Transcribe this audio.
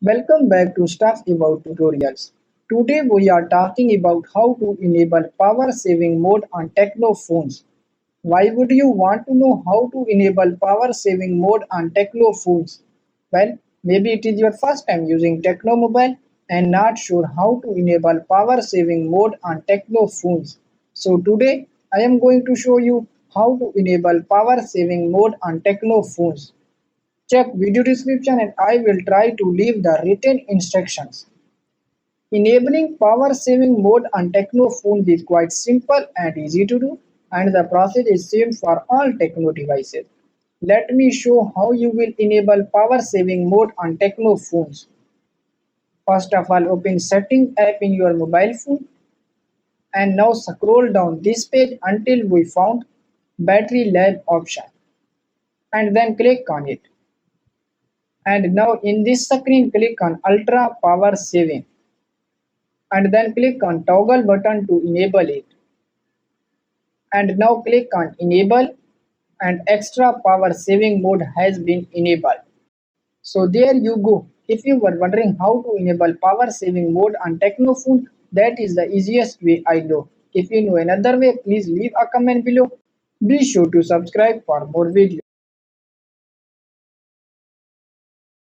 Welcome back to Stuff About Tutorials. Today we are talking about how to enable power saving mode on Tecno phones. Why would you want to know how to enable power saving mode on Tecno phones? Well, maybe it is your first time using Tecno Mobile and not sure how to enable power saving mode on Tecno phones. So today I am going to show you how to enable power saving mode on Tecno phones. Check video description and I will try to leave the written instructions. Enabling power saving mode on Tecno phones is quite simple and easy to do, and the process is same for all Tecno devices. Let me show how you will enable power saving mode on Tecno phones. First of all, open setting app in your mobile phone and now scroll down this page until we found battery life option and then click on it. And now in this screen click on ultra power saving and then click on toggle button to enable it, and now click on enable and extra power saving mode has been enabled. So there you go. If you were wondering how to enable power saving mode on Tecno phone, that is the easiest way I know. If you know another way, please leave a comment below. Be sure to subscribe for more videos.